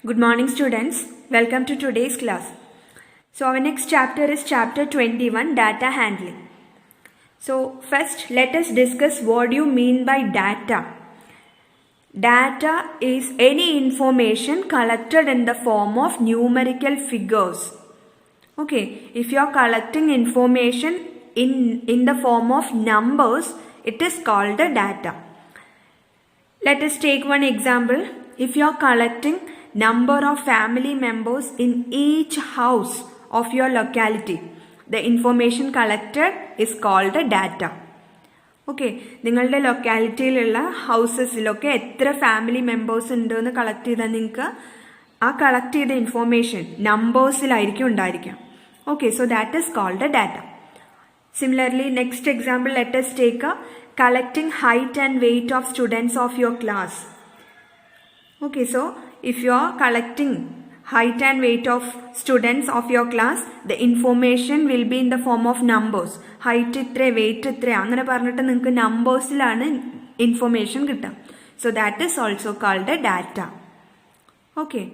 Good morning students, welcome to today's class. So our next chapter is chapter 21, data handling. So first let us discuss what you mean by data. Data is any information collected in the form of numerical figures. Okay, if you are collecting information in the form of numbers, it is called the data. Let us take one example. If you are collecting number of family members in each house of your locality, the information collected is called the data. Okay, നിങ്ങളുടെ ലൊക്കാലിറ്റിയിലുള്ള ഹൗസസിലൊക്കെ എത്ര family members ഉണ്ട് എന്ന് collect ചെയ്താൽ നിങ്ങൾക്ക് ആ collect ചെയ്ത information നമ്പേഴ്സിലായിരിക്കും ഉണ്ടായിരിക്കാം. Okay, so that is called a data. Similarly, next example, let us take a collecting height and weight of students of your class. Okay, so if you are collecting height and weight of students of your class, the information will be in the form of numbers. Height ഇത്ര, weight ഇത്ര, അങ്ങനെ പറഞ്ഞിട്ട് നിങ്ങൾക്ക് നമ്പേഴ്സിലാണ് information കിട്ടുക. So that is also called a data. Okay.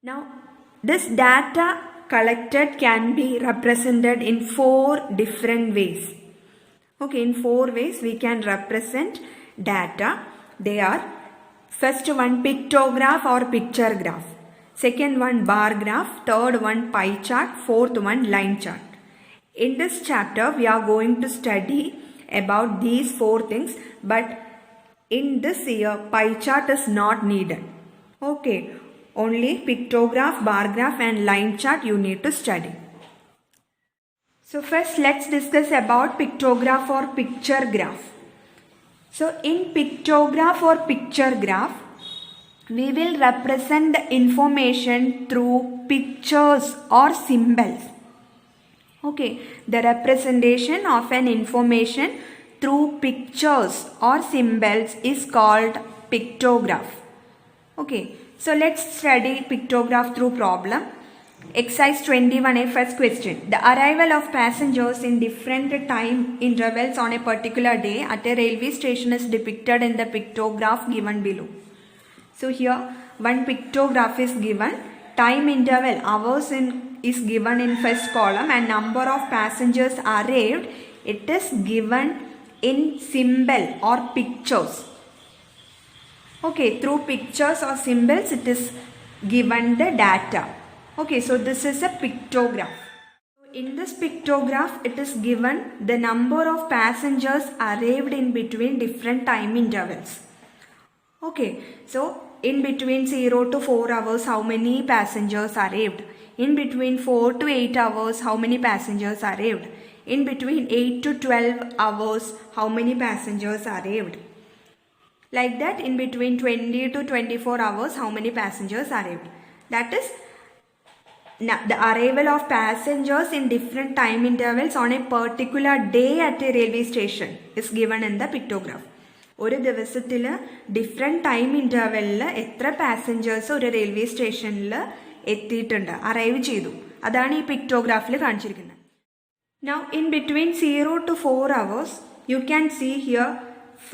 Now, this data collected can be represented in 4 different ways. Okay, in 4 ways we can represent data. They are: first one, pictograph or picture graph; second one, bar graph; third one, pie chart; fourth one, line chart. In this chapter we are going to study about these 4 things, but in this year pie chart is not needed. Okay, only pictograph, bar graph and line chart you need to study. So first let's discuss about pictograph or picture graph. So in pictograph or picture graph, we will represent the information through pictures or symbols. Okay, the representation of an information through pictures or symbols is called pictograph. Okay, so let's study pictograph through problem. Exercise 21A, first question. The arrival of passengers in different time intervals on a particular day at a railway station is depicted in the pictograph given below. So here one pictograph is given. Time interval, hours is given in first column, and number of passengers arrived, it is given in symbol or pictures. Okay, through pictures or symbols it is given the data. Okay, so this is a pictograph. In this pictograph it is given the number of passengers arrived in between different time intervals. Okay, so in between 0 to 4 hours how many passengers arrived? In between 4 to 8 hours how many passengers arrived? In between 8 to 12 hours how many passengers arrived? Like that, in between 20 to 24 hours how many passengers arrived? That is the arrival of passengers in different time intervals on a particular day at a railway station is given in the pictograph. ഒരു ദിവസത്തിൽ different time ഇൻ്റർവെല്ലിൽ എത്ര passengers ഒരു railway സ്റ്റേഷനിൽ എത്തിയിട്ടുണ്ട്, arrive ചെയ്തു, അതാണ് ഈ പിക്ടോഗ്രാഫിൽ കാണിച്ചിരിക്കുന്നത്. Now in between 0 to 4 hours you can see here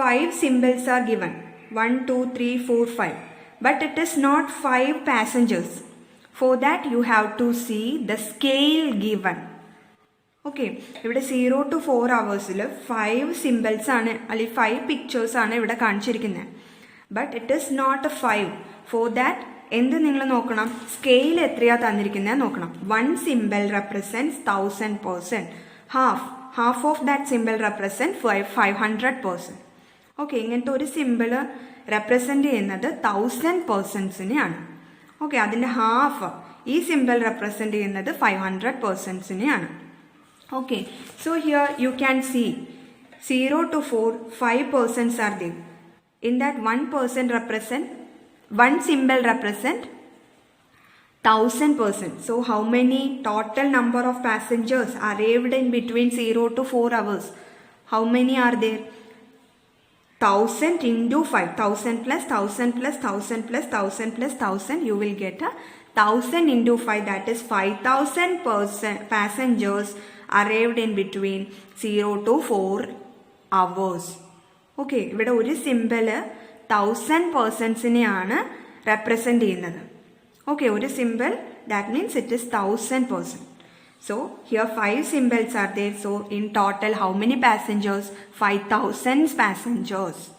5 symbols are given. 1, 2, 3, 4, 5. But it is not 5 passengers. For that you have to see the scale given. Okay, ഇവിടെ 0 to 4 hours 5 symbols ആണ്, അല്ലെങ്കിൽ 5 pictures ആണ് ഇവിടെ കാണിച്ചിരിക്കുന്നത്. But it is not 5. For that എന്ത് നിങ്ങൾ നോക്കണം, scale എത്രയാ തന്നിരിക്കുന്നത് നോക്കണം. 1 symbol represents 1000%. Half of that symbol represent 500%. Okay, ഇങ്ങനത്തെ ഒരു സിമ്പിൾ റെപ്രസെൻ്റ് ചെയ്യുന്നത് 1000%-നെയാണ്. ഓക്കെ, അതിൻ്റെ ഹാഫ് ഈ സിമ്പിൾ റെപ്രസെൻ്റ് ചെയ്യുന്നത് 500%-നെയാണ്. Okay, so here you can see 0 to 4 5% are there. In that 1% represent, 1 symbol represent 1000%. So how many total number of passengers arrived in between 0 to 4 hours? How many are there? 1000 into 5. 1000 plus 1000 plus 1000 plus 1000 plus 1000. You will get a 1000 into 5. That is 5000 passengers arrived in between 0 to 4 hours. Okay, ഇവിടെ ഒരു simple 1000%-നെയാണ് represent ചെയ്യുന്നത്. Okay, one symbol, that means it is 1000%. So here 5 symbols are there. So in total, how many passengers? 5000 passengers.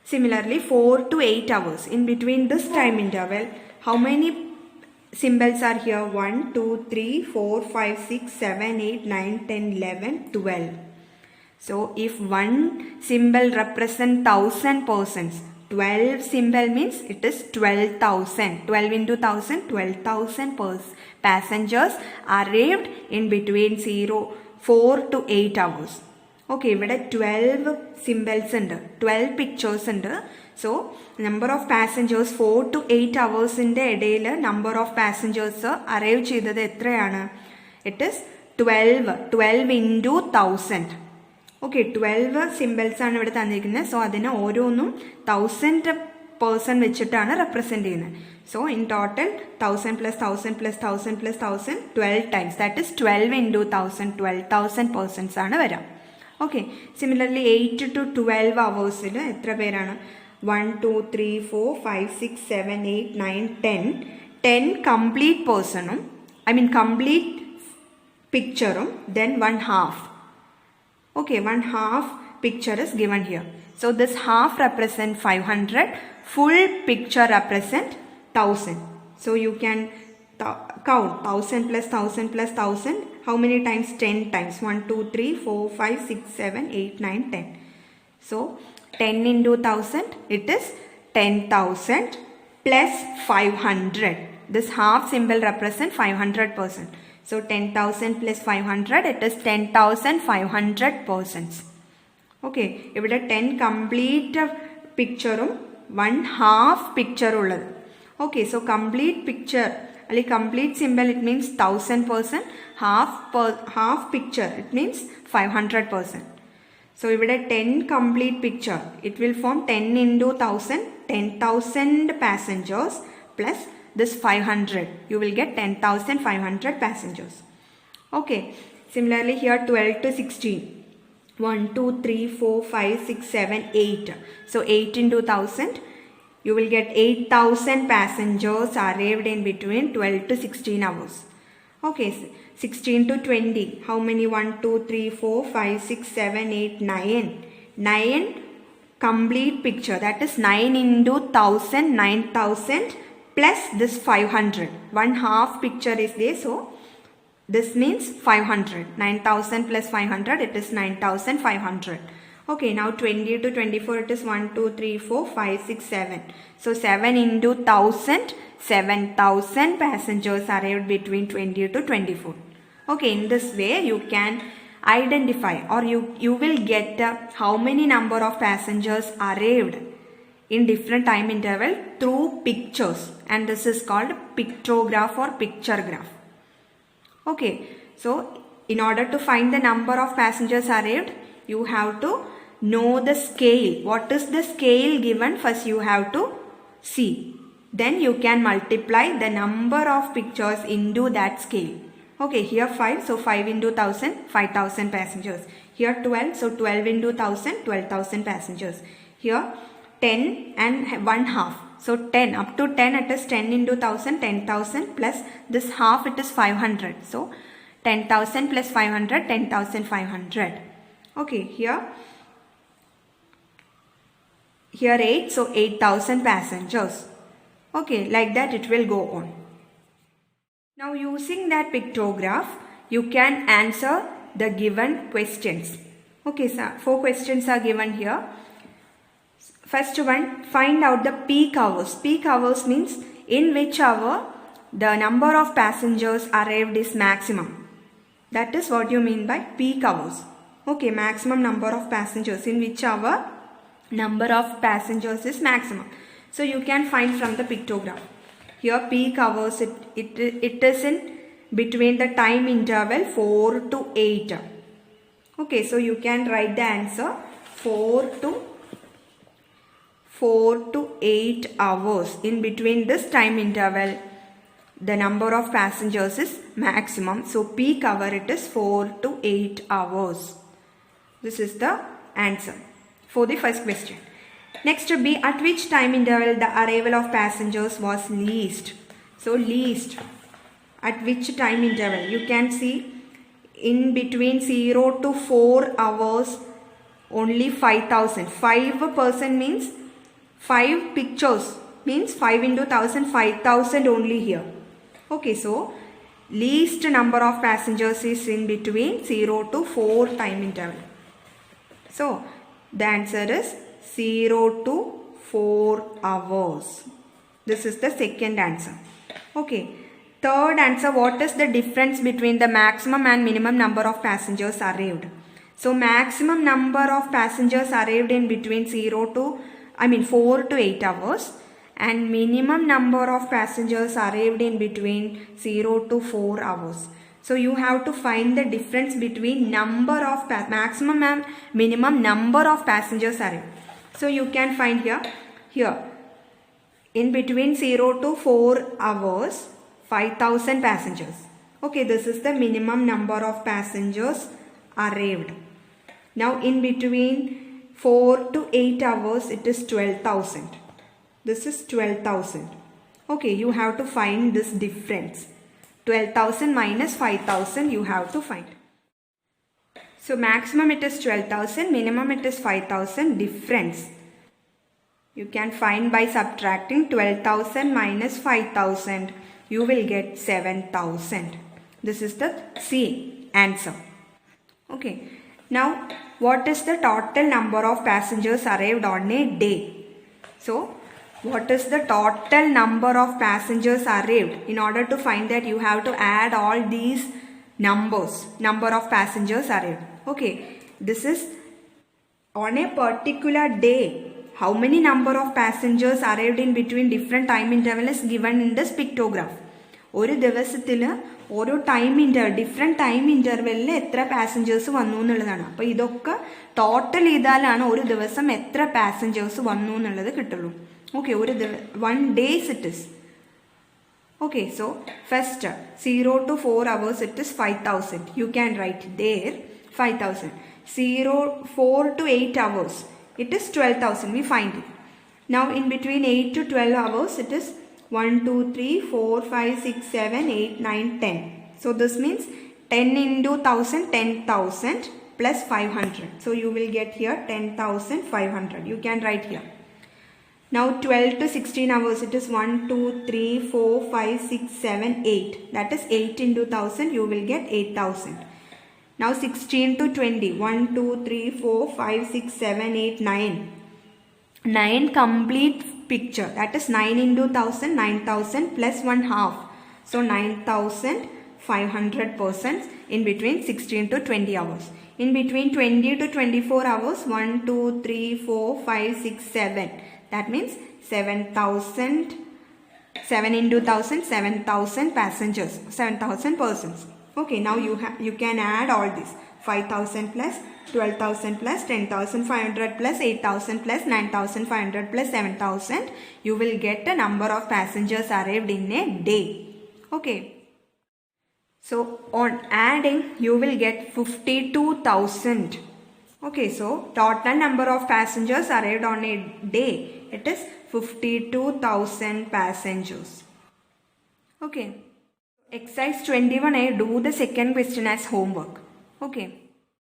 Similarly, 4 to 8 hours. In between this time interval, how many symbols are here? 1, 2, 3, 4, 5, 6, 7, 8, 9, 10, 11, 12. So if one symbol represents 1000 persons, 12 symbol means it is 12,000. 12 into 1000, 12,000 passengers arrived in between 4 to 8 hours. Okay, ഇവിടെ 12 symbols ഉണ്ട്, 12 pictures ഉണ്ട്. So, number of passengers 4 to 8 hours ന്റെ ഇടയിൽ number of passengers arrive ചെയ്തത് എത്രയാണ്? It is 12 into 1000. Okay, 12 symbols ആണ് ഇവിടെ തന്നിരിക്കുന്നത്. So, അതിനെ ഓരോന്നും 1000 person വെച്ചിട്ടാണ് റെപ്രസെന്റ് ചെയ്യുന്നത്. So, in total 1000 plus 1000 plus 1000 plus 1000, 12 times. That is 12 into 1000, 12,000 persons ആണ് വരാം. Okay, similarly 8 to 12 hours എത്ര പേരാണ്? 1, 2, 3, 4, 5, 6, 7, 8, 9, 10. 10 complete personum, complete pictureum, then 1 half. Okay, 1 half picture is given here. So this half represent 500, full picture represent 1000. So you can count 1000 plus 1000 plus 1000. How many times? 10 times. 1, 2, 3, 4, 5, 6, 7, 8, 9, 10. So 10 into 1000, it is 10,000 plus 500. This half symbol represent 500%. So 10,000 plus 500, it is 10,500 persons. Okay, ഇവിടെ 10 complete pictureum 1 half picture ഉള്ളത്. Okay, so complete picture, complete symbol, it means 1000%. Half picture, it means 500%. So ഇവിടെ 10 complete picture, it will form 10 into 1000, 10,000 passengers plus this 500. You will get 10,500 passengers. Okay, similarly here 12 to 16. 1, 2, 3, 4, 5, 6, 7, 8. So 8 into 1000. You will get 8,000 passengers arrived in between 12 to 16 hours. Okay, 16 to 20. How many? 1, 2, 3, 4, 5, 6, 7, 8, 9. 9 complete picture. That is 9 into 1000, 9,000 plus this 500. 1 half picture is there. So this means 500. 9,000 plus 500, it is 9,500. Okay, now 20 to 24, it is 1, 2, 3, 4, 5, 6, 7. So 7 into 1000, 7,000 passengers arrived between 20 to 24. Okay, in this way you can identify, or you will get how many number of passengers arrived in different time interval through pictures, and this is called pictograph or picture graph. Okay, so in order to find the number of passengers arrived, you have to know the scale. What is the scale given? First you have to see. Then you can multiply the number of pictures into that scale. Okay, here 5. So 5 into 1000, 5,000 passengers. Here 12. So 12 into 1000, 12,000 passengers. Here 10 and 1 half. So 10, up to 10 it is 10 into 1000, 10,000 plus this half, it is 500. So 10,000 plus 500, 10,500. Okay, here 8, so 8,000 passengers. Okay, like that it will go on. Now using that pictograph, you can answer the given questions. Okay, so 4 questions are given here. First one, find out the peak hours. Peak hours means in which hour the number of passengers arrived is maximum. That is what you mean by peak hours. Okay, maximum number of passengers. In which hour number of passengers is maximum. So you can find from the pictograph. Here peak hours, it is in between the time interval 4 to 8. Okay, so you can write the answer 4 to 8 hours. In between this time interval, the number of passengers is maximum. So peak hour, it is 4 to 8 hours. This is the answer for the first question. Next B, at which time interval the arrival of passengers was least? So least, at which time interval? You can see in between 0 to 4 hours only 5,000. 5% means 5 pictures, means 5 into 1000, 5,000 only here. Okay, so least number of passengers is in between 0 to 4 time interval. So the answer is 0 to 4 hours. This is the second answer. Okay. Third answer, what is the difference between the maximum and minimum number of passengers arrived? So maximum number of passengers arrived in between 4 to 8 hours, and minimum number of passengers arrived in between 0 to 4 hours. So you have to find the difference between number of maximum and minimum number of passengers arrived. So you can find here in between 0 to 4 hours 5,000 passengers. Okay, this is the minimum number of passengers arrived. Now in between 4 to 8 hours it is 12,000. This is 12,000. Okay, you have to find this difference. 12,000 minus 5,000 you have to find. So maximum it is 12,000, minimum it is 5,000. Difference you can find by subtracting 12,000 minus 5,000. You will get 7,000. This is the C answer. Okay. Now what is the total number of passengers arrived on a day? So what is the total number of passengers arrived? In order to find that, you have to add all these numbers, number of passengers arrived. Okay, this is on a particular day. How many number of passengers arrived in between different time interval is given in this pictograph. ഒരു ദിവസത്തിൽ ഓരോ time interval different time ഇൻ്റർവെല്ലിൽ എത്ര passengers വന്നു എന്നുള്ളതാണ്. അപ്പോൾ ഇതൊക്കെ total ചെയ്താലാണ് ഒരു ദിവസം എത്ര പാസഞ്ചേഴ്സ് വന്നു എന്നുള്ളത് കിട്ടുള്ളൂ. Okay, 1 days it is. Okay, so first 0 to 4 hours it is 5,000. You can write there 5,000. 4 to 8 hours it is 12,000. We find it. Now in between 8 to 12 hours it is 1, 2, 3, 4, 5, 6, 7, 8, 9, 10. So this means 10 into 1000, 10,000 plus 500. So you will get here 10,500. You can write here. Now 12 to 16 hours it is 1, 2, 3, 4, 5, 6, 7, 8. That is 8 into 1000, you will get 8,000. Now 16 to 20. 1, 2, 3, 4, 5, 6, 7, 8, 9. 9 complete picture. That is 9 into 1000, 9,000 plus 1 half. So 9,500 persons in between 16 to 20 hours. In between 20 to 24 hours 1, 2, 3, 4, 5, 6, 7. That means 7,000, 7 into 1000, 7,000 passengers, 7,000 persons. Okay, now you can add all this. 5,000 plus 12,000 plus 10,500 plus 8,000 plus 9,500 plus 7,000. You will get the number of passengers arrived in a day. Okay. So on adding you will get 52,000. Okay, so total number of passengers arrived on a day, it is 52,000 passengers. Okay. Exercise 21A, do the second question as homework. Okay.